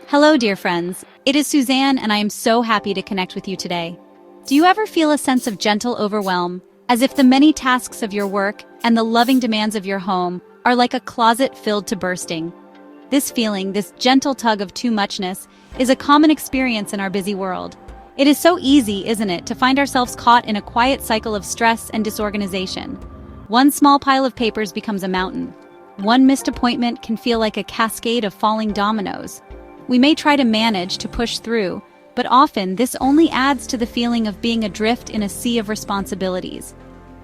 Hello, dear friends. It is Suzanne, and I am so happy to connect with you today. Do you ever feel a sense of gentle overwhelm, as if the many tasks of your work and the loving demands of your home are like a closet filled to bursting? This feeling, this gentle tug of too muchness, is a common experience in our busy world. It is so easy, isn't it, to find ourselves caught in a quiet cycle of stress and disorganization. One small pile of papers becomes a mountain. One missed appointment can feel like a cascade of falling dominoes. We may try to manage to push through, but often this only adds to the feeling of being adrift in a sea of responsibilities.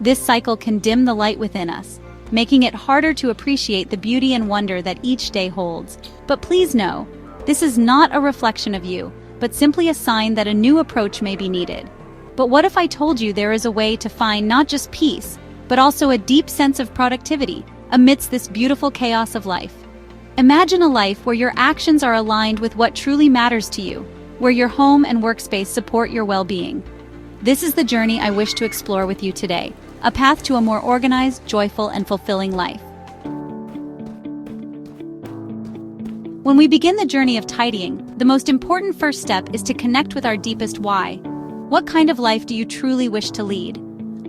This cycle can dim the light within us, making it harder to appreciate the beauty and wonder that each day holds. But please know, this is not a reflection of you, but simply a sign that a new approach may be needed. But what if I told you there is a way to find not just peace, but also a deep sense of productivity amidst this beautiful chaos of life? Imagine a life where your actions are aligned with what truly matters to you, where your home and workspace support your well-being. This is the journey I wish to explore with you today, a path to a more organized, joyful, and fulfilling life. When we begin the journey of tidying, the most important first step is to connect with our deepest why. What kind of life do you truly wish to lead?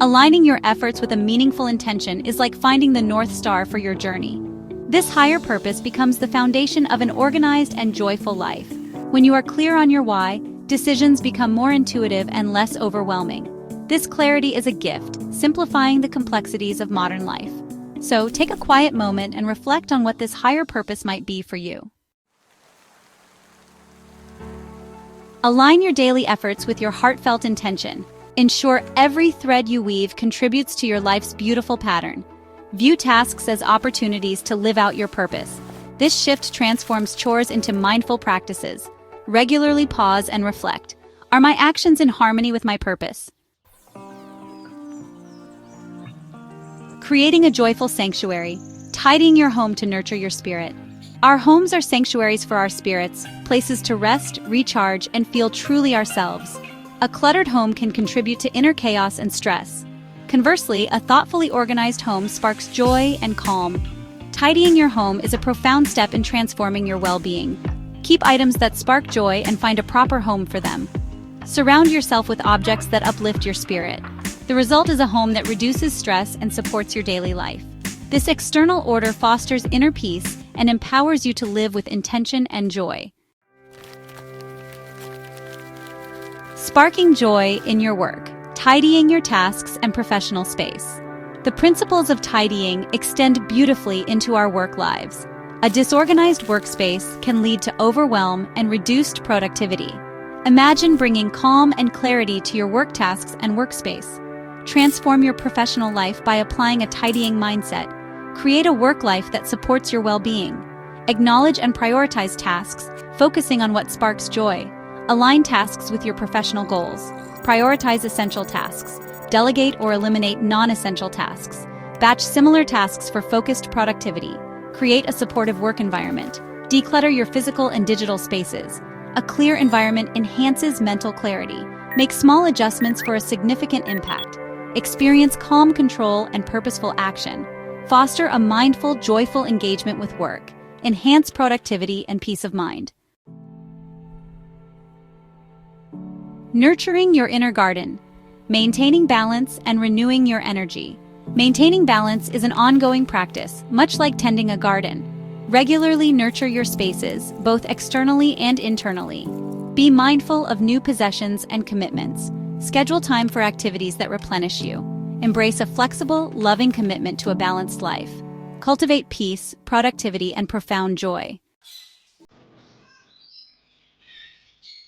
Aligning your efforts with a meaningful intention is like finding the North Star for your journey. This higher purpose becomes the foundation of an organized and joyful life. When you are clear on your why, decisions become more intuitive and less overwhelming. This clarity is a gift, simplifying the complexities of modern life. So take a quiet moment and reflect on what this higher purpose might be for you. Align your daily efforts with your heartfelt intention. Ensure every thread you weave contributes to your life's beautiful pattern. View tasks as opportunities to live out your purpose. This shift transforms chores into mindful practices. Regularly pause and reflect. Are my actions in harmony with my purpose? Creating a joyful sanctuary. Tidying your home to nurture your spirit. Our homes are sanctuaries for our spirits, places to rest, recharge, and feel truly ourselves. A cluttered home can contribute to inner chaos and stress. Conversely, a thoughtfully organized home sparks joy and calm. Tidying your home is a profound step in transforming your well-being. Keep items that spark joy and find a proper home for them. Surround yourself with objects that uplift your spirit. The result is a home that reduces stress and supports your daily life. This external order fosters inner peace and empowers you to live with intention and joy. Sparking joy in your work. Tidying your tasks and professional space. The principles of tidying extend beautifully into our work lives. A disorganized workspace can lead to overwhelm and reduced productivity. Imagine bringing calm and clarity to your work tasks and workspace. Transform your professional life by applying a tidying mindset. Create a work life that supports your well-being. Acknowledge and prioritize tasks, focusing on what sparks joy. Align tasks with your professional goals. Prioritize essential tasks. Delegate or eliminate non-essential tasks. Batch similar tasks for focused productivity. Create a supportive work environment. Declutter your physical and digital spaces. A clear environment enhances mental clarity. Make small adjustments for a significant impact. Experience calm control and purposeful action. Foster a mindful, joyful engagement with work. Enhance productivity and peace of mind. Nurturing your inner garden. Maintaining balance and renewing your energy. Maintaining balance is an ongoing practice, much like tending a garden. Regularly nurture your spaces, both externally and internally. Be mindful of new possessions and commitments. Schedule time for activities that replenish you. Embrace a flexible, loving commitment to a balanced life. Cultivate peace, productivity, and profound joy.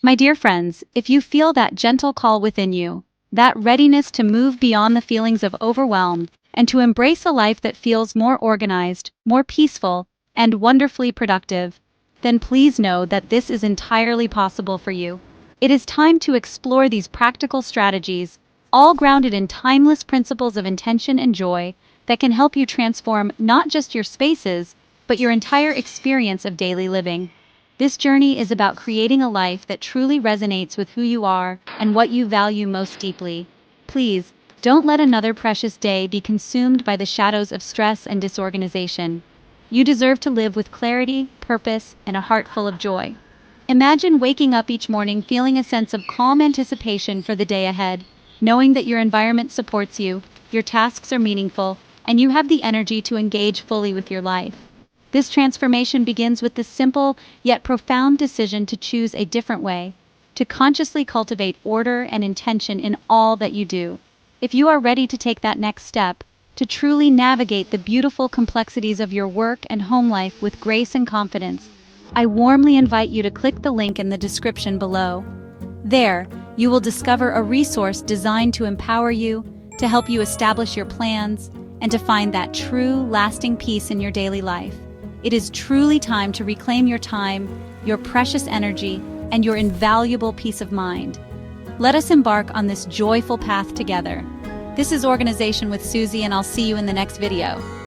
My dear friends, if you feel that gentle call within you, that readiness to move beyond the feelings of overwhelm and to embrace a life that feels more organized, more peaceful, and wonderfully productive, then please know that this is entirely possible for you. It is time to explore these practical strategies, all grounded in timeless principles of intention and joy, that can help you transform not just your spaces, but your entire experience of daily living. This journey is about creating a life that truly resonates with who you are and what you value most deeply. Please, don't let another precious day be consumed by the shadows of stress and disorganization. You deserve to live with clarity, purpose, and a heart full of joy. Imagine waking up each morning feeling a sense of calm anticipation for the day ahead, knowing that your environment supports you, your tasks are meaningful, and you have the energy to engage fully with your life. This transformation begins with the simple yet profound decision to choose a different way, to consciously cultivate order and intention in all that you do. If you are ready to take that next step, to truly navigate the beautiful complexities of your work and home life with grace and confidence, I warmly invite you to click the link in the description below. There, you will discover a resource designed to empower you, to help you establish your plans, and to find that true, lasting peace in your daily life. It is truly time to reclaim your time, your precious energy, and your invaluable peace of mind. Let us embark on this joyful path together. This is Organization with Susie, and I'll see you in the next video.